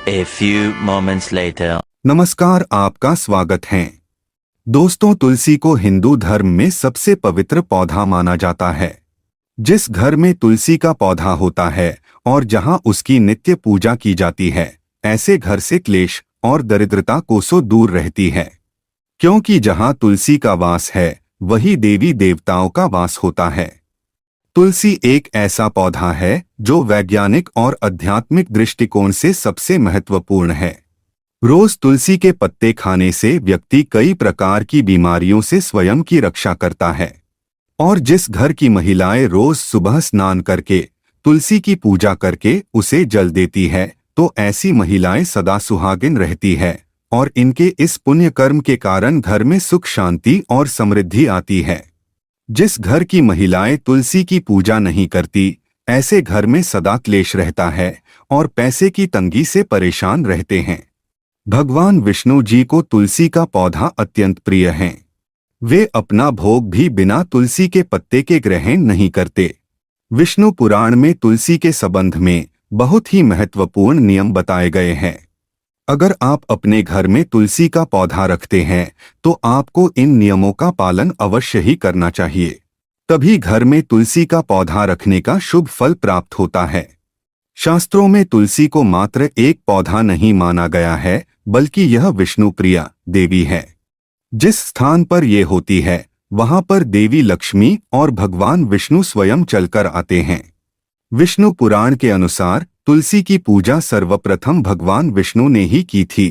A few moments later. नमस्कार, आपका स्वागत है। दोस्तों, तुलसी को हिंदू धर्म में सबसे पवित्र पौधा माना जाता है। जिस घर में तुलसी का पौधा होता है और जहां उसकी नित्य पूजा की जाती है, ऐसे घर से क्लेश और दरिद्रता कोसों दूर रहती है। क्योंकि जहां तुलसी का वास है, वही देवी देवताओं का वास होता है। तुलसी एक ऐसा पौधा है जो वैज्ञानिक और आध्यात्मिक दृष्टिकोण से सबसे महत्वपूर्ण है। रोज तुलसी के पत्ते खाने से व्यक्ति कई प्रकार की बीमारियों से स्वयं की रक्षा करता है। और जिस घर की महिलाएं रोज सुबह स्नान करके तुलसी की पूजा करके उसे जल देती है, तो ऐसी महिलाएं सदा सुहागिन रहती है और इनके इस पुण्य कर्म के कारण घर में सुख शांति और समृद्धि आती है। जिस घर की महिलाएं तुलसी की पूजा नहीं करती, ऐसे घर में सदा क्लेश रहता है और पैसे की तंगी से परेशान रहते हैं। भगवान विष्णु जी को तुलसी का पौधा अत्यंत प्रिय है। वे अपना भोग भी बिना तुलसी के पत्ते के ग्रहण नहीं करते। विष्णु पुराण में तुलसी के संबंध में बहुत ही महत्वपूर्ण नियम बताए गए हैं। अगर आप अपने घर में तुलसी का पौधा रखते हैं, तो आपको इन नियमों का पालन अवश्य ही करना चाहिए। तभी घर में तुलसी का पौधा रखने का शुभ फल प्राप्त होता है। शास्त्रों में तुलसी को मात्र एक पौधा नहीं माना गया है, बल्कि यह विष्णु प्रिया देवी है। जिस स्थान पर ये होती है, वहां पर देवी लक्ष्मी और भगवान विष्णु स्वयं चलकर आते हैं। विष्णु पुराण के अनुसार तुलसी की पूजा सर्वप्रथम भगवान विष्णु ने ही की थी।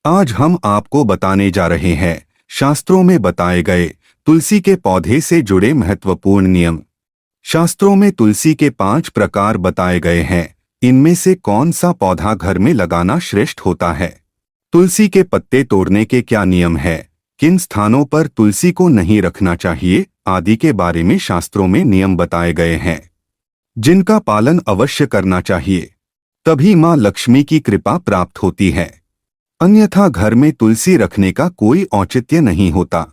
आज हम आपको बताने जा रहे हैं शास्त्रों में बताए गए तुलसी के पौधे से जुड़े महत्वपूर्ण नियम। शास्त्रों में तुलसी के 5 प्रकार बताए गए हैं। इनमें से कौन सा पौधा घर में लगाना श्रेष्ठ होता है, तुलसी के पत्ते तोड़ने के क्या नियम है, किन स्थानों पर तुलसी को नहीं रखना चाहिए आदि के बारे में शास्त्रों में नियम बताए गए हैं, जिनका पालन अवश्य करना चाहिए। तभी मां लक्ष्मी की कृपा प्राप्त होती है। अन्यथा घर में तुलसी रखने का कोई औचित्य नहीं होता।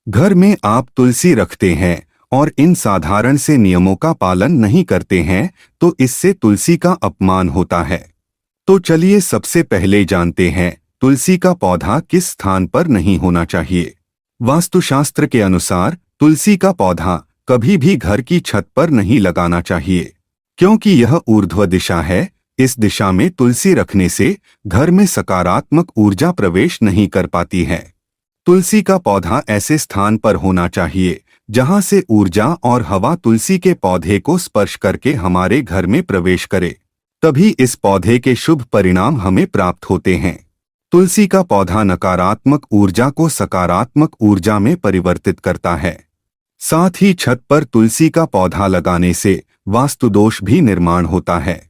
घर में आप तुलसी रखते हैं और इन साधारण से नियमों का पालन नहीं करते हैं, तो इससे तुलसी का अपमान होता है। तो चलिए सबसे पहले जानते हैं तुलसी का पौधा किस स्थान पर नहीं होना चाहिए। वास्तुशास्त्र के अनुसार तुलसी का पौधा कभी भी घर की छत पर नहीं लगाना चाहिए, क्योंकि यह ऊर्ध्व दिशा है। इस दिशा में तुलसी रखने से घर में सकारात्मक ऊर्जा प्रवेश नहीं कर पाती है। तुलसी का पौधा ऐसे स्थान पर होना चाहिए जहां से ऊर्जा और हवा तुलसी के पौधे को स्पर्श करके हमारे घर में प्रवेश करे, तभी इस पौधे के शुभ परिणाम हमें प्राप्त होते हैं। तुलसी का पौधा नकारात्मक ऊर्जा को सकारात्मक ऊर्जा में परिवर्तित करता है। साथ ही छत पर तुलसी का पौधा लगाने से वास्तुदोष भी निर्माण होता है।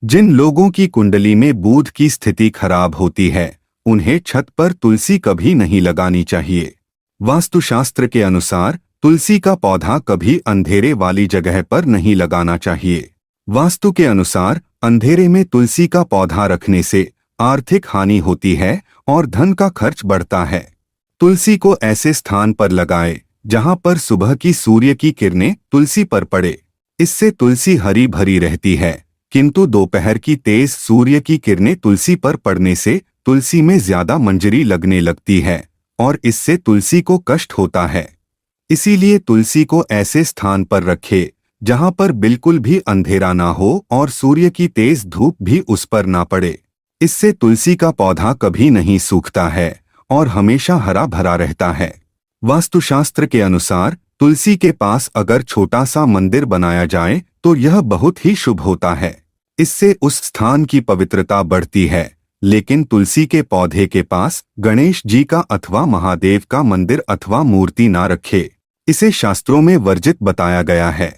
जिन लोगों की कुंडली में बुध की स्थिति खराब होती है, उन्हें छत पर तुलसी कभी नहीं लगानी चाहिए। वास्तुशास्त्र के अनुसार तुलसी का पौधा कभी अंधेरे वाली जगह पर नहीं लगाना चाहिए। वास्तु के अनुसार अंधेरे में तुलसी का पौधा रखने से आर्थिक हानि होती है और धन का खर्च बढ़ता है। तुलसी को ऐसे स्थान पर लगाएं जहां पर सुबह की सूर्य की किरणें तुलसी पर पड़े। इससे तुलसी हरी भरी रहती है, किंतु दोपहर की तेज सूर्य की किरणें तुलसी पर पड़ने से तुलसी में ज्यादा मंजरी लगने लगती है और इससे तुलसी को कष्ट होता है। इसीलिए तुलसी को ऐसे स्थान पर रखे जहां पर बिल्कुल भी अंधेरा ना हो और सूर्य की तेज धूप भी उस पर ना पड़े। इससे तुलसी का पौधा कभी नहीं सूखता है और हमेशा हरा भरा रहता है। वास्तुशास्त्र के अनुसार तुलसी के पास अगर छोटा सा मंदिर बनाया जाए तो यह बहुत ही शुभ होता है। इससे उस स्थान की पवित्रता बढ़ती है। लेकिन तुलसी के पौधे के पास गणेश जी का अथवा महादेव का मंदिर अथवा मूर्ति ना रखे, इसे शास्त्रों में वर्जित बताया गया है।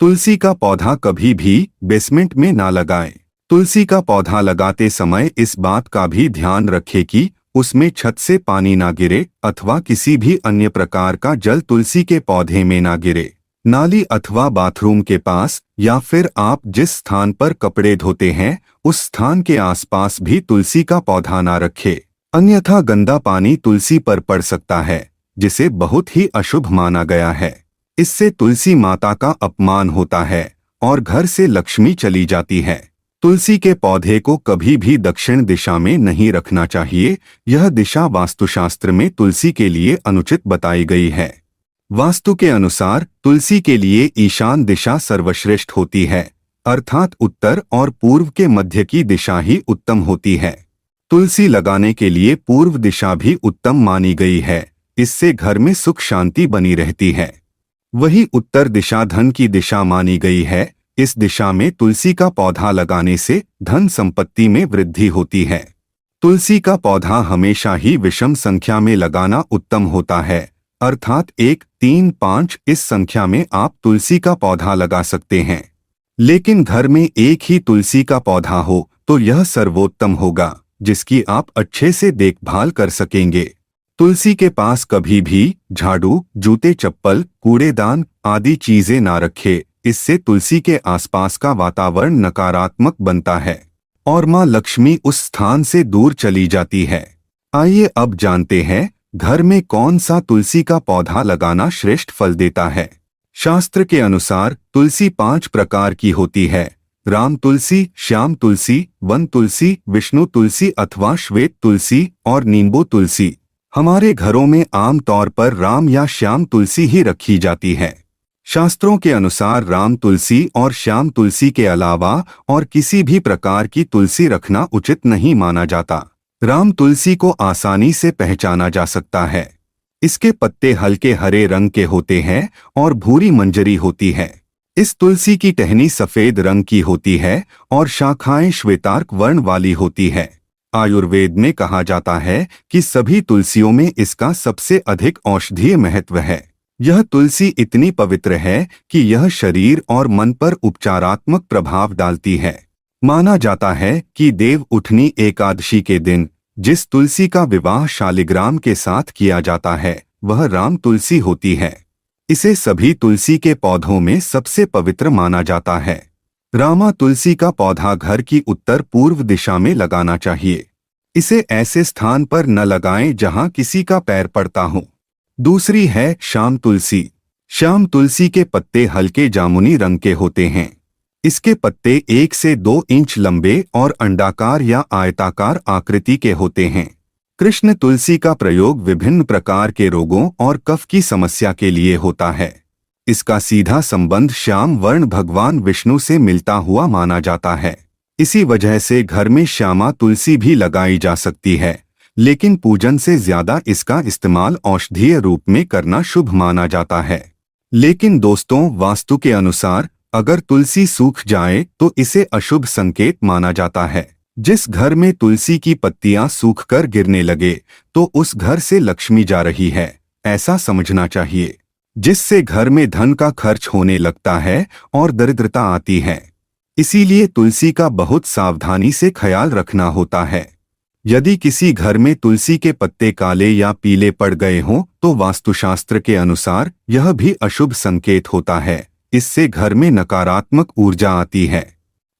तुलसी का पौधा कभी भी बेसमेंट में ना लगाएं। तुलसी का पौधा लगाते समय इस बात का भी ध्यान रखें कि उसमें छत से पानी ना गिरे अथवा किसी भी अन्य प्रकार का जल तुलसी के पौधे में ना गिरे। नाली अथवा बाथरूम के पास या फिर आप जिस स्थान पर कपड़े धोते हैं उस स्थान के आसपास भी तुलसी का पौधा ना रखे, अन्यथा गंदा पानी तुलसी पर पड़ सकता है, जिसे बहुत ही अशुभ माना गया है। इससे तुलसी माता का अपमान होता है और घर से लक्ष्मी चली जाती है। तुलसी के पौधे को कभी भी दक्षिण दिशा में नहीं रखना चाहिए। यह दिशा वास्तुशास्त्र में तुलसी के लिए अनुचित बताई गई है। वास्तु के अनुसार तुलसी के लिए ईशान दिशा सर्वश्रेष्ठ होती है, अर्थात उत्तर और पूर्व के मध्य की दिशा ही उत्तम होती है। तुलसी लगाने के लिए पूर्व दिशा भी उत्तम मानी गई है। इससे घर में सुख शांति बनी रहती है। वही उत्तर दिशा धन की दिशा मानी गई है। इस दिशा में तुलसी का पौधा लगाने से धन संपत्ति में वृद्धि होती है। तुलसी का पौधा हमेशा ही विषम संख्या में लगाना उत्तम होता है, अर्थात 1, 3, 5 इस संख्या में आप तुलसी का पौधा लगा सकते हैं। लेकिन घर में एक ही तुलसी का पौधा हो तो यह सर्वोत्तम होगा, जिसकी आप अच्छे से देखभाल कर सकेंगे। तुलसी के पास कभी भी झाड़ू, जूते, चप्पल, कूड़ेदान आदि चीजें ना रखें। इससे तुलसी के आसपास का वातावरण नकारात्मक बनता है और मां लक्ष्मी उस स्थान से दूर चली जाती है। आइए अब जानते हैं घर में कौन सा तुलसी का पौधा लगाना श्रेष्ठ फल देता है। शास्त्र के अनुसार तुलसी 5 प्रकार की होती है: राम तुलसी, श्याम तुलसी, वन तुलसी, विष्णु तुलसी अथवा श्वेत तुलसी और नींबू तुलसी। हमारे घरों में आम तौर पर राम या श्याम तुलसी ही रखी जाती है। शास्त्रों के अनुसार राम तुलसी और श्याम तुलसी के अलावा और किसी भी प्रकार की तुलसी रखना उचित नहीं माना जाता। राम तुलसी को आसानी से पहचाना जा सकता है। इसके पत्ते हल्के हरे रंग के होते हैं और भूरी मंजरी होती है। इस तुलसी की टहनी सफेद रंग की होती है और शाखाएं श्वेतार्क वर्ण वाली होती है। आयुर्वेद में कहा जाता है कि सभी तुलसियों में इसका सबसे अधिक औषधीय महत्व है। यह तुलसी इतनी पवित्र है कि यह शरीर और मन पर उपचारात्मक प्रभाव डालती है। माना जाता है कि देव उठनी एकादशी के दिन जिस तुलसी का विवाह शालिग्राम के साथ किया जाता है वह राम तुलसी होती है। इसे सभी तुलसी के पौधों में सबसे पवित्र माना जाता है। रामा तुलसी का पौधा घर की उत्तर पूर्व दिशा में लगाना चाहिए। इसे ऐसे स्थान पर न लगाएं जहां किसी का पैर पड़ता हो। दूसरी है श्याम तुलसी। श्याम तुलसी के पत्ते हल्के जामुनी रंग के होते हैं। इसके पत्ते 1 से 2 इंच लंबे और अंडाकार या आयताकार आकृति के होते हैं। कृष्ण तुलसी का प्रयोग विभिन्न प्रकार के रोगों और कफ की समस्या के लिए होता है। इसका सीधा संबंध श्याम वर्ण भगवान विष्णु से मिलता हुआ माना जाता है। इसी वजह से घर में श्यामा तुलसी भी लगाई जा सकती है, लेकिन पूजन से ज्यादा इसका इस्तेमाल औषधीय रूप में करना शुभ माना जाता है। लेकिन दोस्तों, वास्तु के अनुसार अगर तुलसी सूख जाए तो इसे अशुभ संकेत माना जाता है। जिस घर में तुलसी की पत्तियां सूखकर गिरने लगे तो उस घर से लक्ष्मी जा रही है, ऐसा समझना चाहिए, जिससे घर में धन का खर्च होने लगता है और दरिद्रता आती है। इसीलिए तुलसी का बहुत सावधानी से ख्याल रखना होता है। यदि किसी घर में तुलसी के पत्ते काले या पीले पड़ गए हों तो वास्तुशास्त्र के अनुसार यह भी अशुभ संकेत होता है। इससे घर में नकारात्मक ऊर्जा आती है।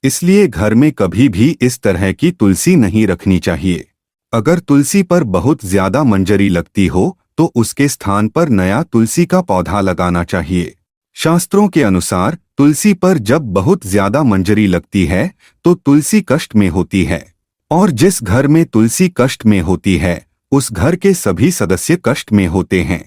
इसलिए घर में कभी भी इस तरह की तुलसी नहीं रखनी चाहिए। अगर तुलसी पर बहुत ज्यादा मंजरी लगती हो तो उसके स्थान पर नया तुलसी का पौधा लगाना चाहिए। शास्त्रों के अनुसार तुलसी पर जब बहुत ज्यादा मंजरी लगती है तो तुलसी कष्ट में होती है, और जिस घर में तुलसी कष्ट में होती है उस घर के सभी सदस्य कष्ट में होते हैं।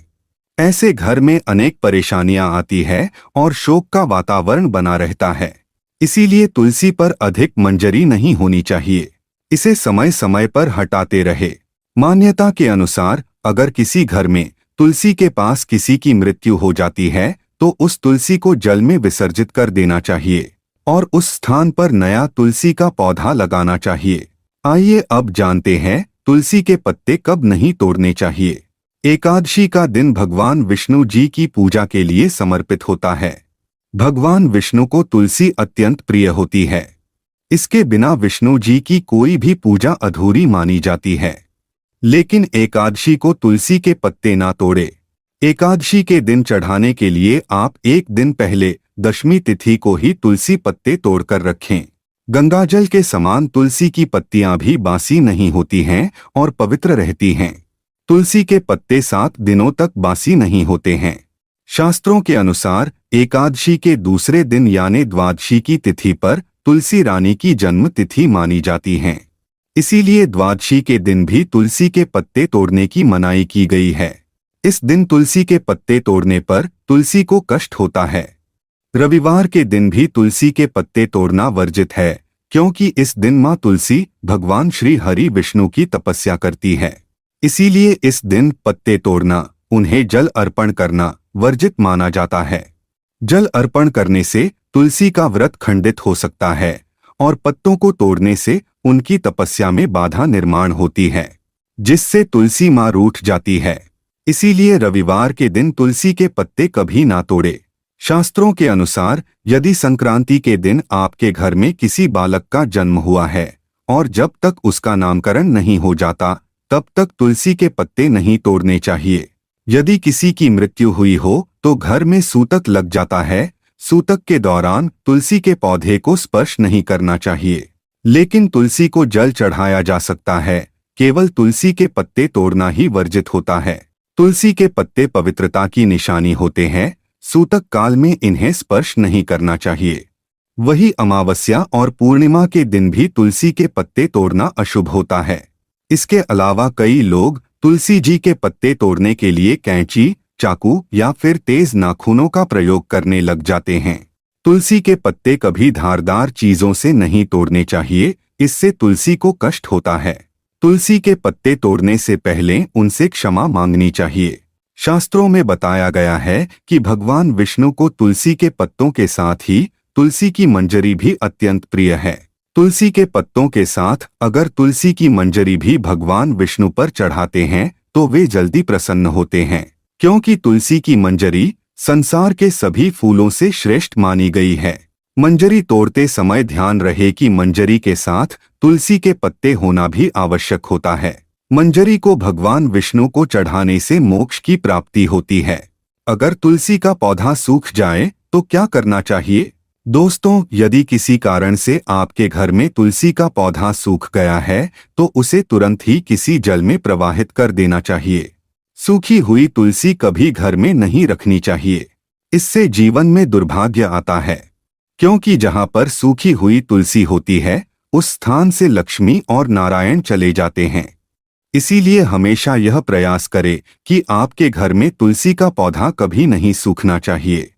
ऐसे घर में अनेक परेशानियां आती है और शोक का वातावरण बना रहता है। इसीलिए तुलसी पर अधिक मंजरी नहीं होनी चाहिए। इसे समय समय पर हटाते रहे। मान्यता के अनुसार अगर किसी घर में तुलसी के पास किसी की मृत्यु हो जाती है तो उस तुलसी को जल में विसर्जित कर देना चाहिए और उस स्थान पर नया तुलसी का पौधा लगाना चाहिए। आइए अब जानते हैं तुलसी के पत्ते कब नहीं तोड़ने चाहिए। एकादशी का दिन भगवान विष्णु जी की पूजा के लिए समर्पित होता है। भगवान विष्णु को तुलसी अत्यंत प्रिय होती है। इसके बिना विष्णु जी की कोई भी पूजा अधूरी मानी जाती है। लेकिन एकादशी को तुलसी के पत्ते ना तोड़े। एकादशी के दिन चढ़ाने के लिए आप एक दिन पहले दशमी तिथि को ही तुलसी पत्ते तोड़कर रखें। गंगाजल के समान तुलसी की पत्तियां भी बासी नहीं होती हैं और पवित्र रहती हैं। तुलसी के पत्ते 7 दिनों तक बासी नहीं होते हैं। शास्त्रों के अनुसार एकादशी के दूसरे दिन यानी द्वादशी की तिथि पर तुलसी रानी की जन्म तिथि मानी जाती हैं। इसीलिए द्वादशी के दिन भी तुलसी के पत्ते तोड़ने की मनाही की गई है। इस दिन तुलसी के पत्ते तोड़ने पर तुलसी को कष्ट होता है। रविवार के दिन भी तुलसी के पत्ते तोड़ना वर्जित है, क्योंकि इस दिन मां तुलसी भगवान श्री हरि विष्णु की तपस्या करती है। इसीलिए इस दिन पत्ते तोड़ना, उन्हें जल अर्पण करना वर्जित माना जाता है। जल अर्पण करने से तुलसी का व्रत खंडित हो सकता है और पत्तों को तोड़ने से उनकी तपस्या में बाधा निर्माण होती है, जिससे तुलसी मां रूठ जाती है। इसीलिए रविवार के दिन तुलसी के पत्ते कभी ना तोड़े। शास्त्रों के अनुसार यदि संक्रांति के दिन आपके घर में किसी बालक का जन्म हुआ है और जब तक उसका नामकरण नहीं हो जाता तब तक तुलसी के पत्ते नहीं तोड़ने चाहिए। यदि किसी की मृत्यु हुई हो तो घर में सूतक लग जाता है। सूतक के दौरान तुलसी के पौधे को स्पर्श नहीं करना चाहिए, लेकिन तुलसी को जल चढ़ाया जा सकता है। केवल तुलसी के पत्ते तोड़ना ही वर्जित होता है। तुलसी के पत्ते पवित्रता की निशानी होते हैं। सूतक काल में इन्हें स्पर्श नहीं करना चाहिए। वही अमावस्या और पूर्णिमा के दिन भी तुलसी के पत्ते तोड़ना अशुभ होता है। इसके अलावा कई लोग तुलसी जी के पत्ते तोड़ने के लिए कैंची, चाकू या फिर तेज नाखूनों का प्रयोग करने लग जाते हैं। तुलसी के पत्ते कभी धारदार चीजों से नहीं तोड़ने चाहिए, इससे तुलसी को कष्ट होता है। तुलसी के पत्ते तोड़ने से पहले उनसे क्षमा मांगनी चाहिए। शास्त्रों में बताया गया है कि भगवान विष्णु को तुलसी के पत्तों के साथ ही तुलसी की मंजरी भी अत्यंत प्रिय है। तुलसी के पत्तों के साथ अगर तुलसी की मंजरी भी भगवान विष्णु पर चढ़ाते हैं तो वे जल्दी प्रसन्न होते हैं, क्योंकि तुलसी की मंजरी संसार के सभी फूलों से श्रेष्ठ मानी गई है। मंजरी तोड़ते समय ध्यान रहे कि मंजरी के साथ तुलसी के पत्ते होना भी आवश्यक होता है। मंजरी को भगवान विष्णु को चढ़ाने से मोक्ष की प्राप्ति होती है। अगर तुलसी का पौधा सूख जाए तो क्या करना चाहिए? दोस्तों, यदि किसी कारण से आपके घर में तुलसी का पौधा सूख गया है तो उसे तुरंत ही किसी जल में प्रवाहित कर देना चाहिए। सूखी हुई तुलसी कभी घर में नहीं रखनी चाहिए। इससे जीवन में दुर्भाग्य आता है, क्योंकि जहां पर सूखी हुई तुलसी होती है उस स्थान से लक्ष्मी और नारायण चले जाते हैं। इसीलिए हमेशा यह प्रयास करें कि आपके घर में तुलसी का पौधा कभी नहीं सूखना चाहिए।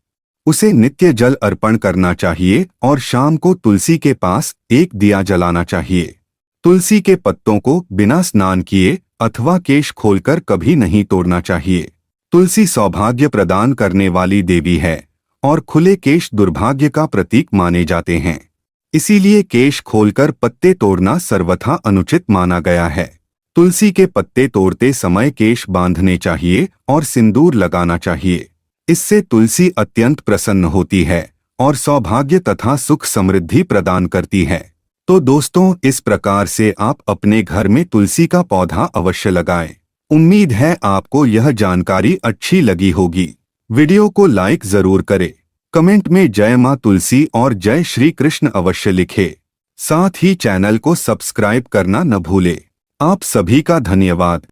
उसे नित्य जल अर्पण करना चाहिए और शाम को तुलसी के पास एक दिया जलाना चाहिए। तुलसी के पत्तों को बिना स्नान किए अथवा केश खोलकर कभी नहीं तोड़ना चाहिए। तुलसी सौभाग्य प्रदान करने वाली देवी है और खुले केश दुर्भाग्य का प्रतीक माने जाते हैं। इसीलिए केश खोलकर पत्ते तोड़ना सर्वथा अनुचित माना गया है। तुलसी के पत्ते तोड़ते समय केश बांधने चाहिए और सिंदूर लगाना चाहिए। इससे तुलसी अत्यंत प्रसन्न होती है और सौभाग्य तथा सुख समृद्धि प्रदान करती है। तो दोस्तों, इस प्रकार से आप अपने घर में तुलसी का पौधा अवश्य लगाएं। उम्मीद है आपको यह जानकारी अच्छी लगी होगी। वीडियो को लाइक जरूर करें। कमेंट में जय मां तुलसी और जय श्री कृष्ण अवश्य लिखें। साथ ही चैनल को सब्सक्राइब करना न भूलें। आप सभी का धन्यवाद।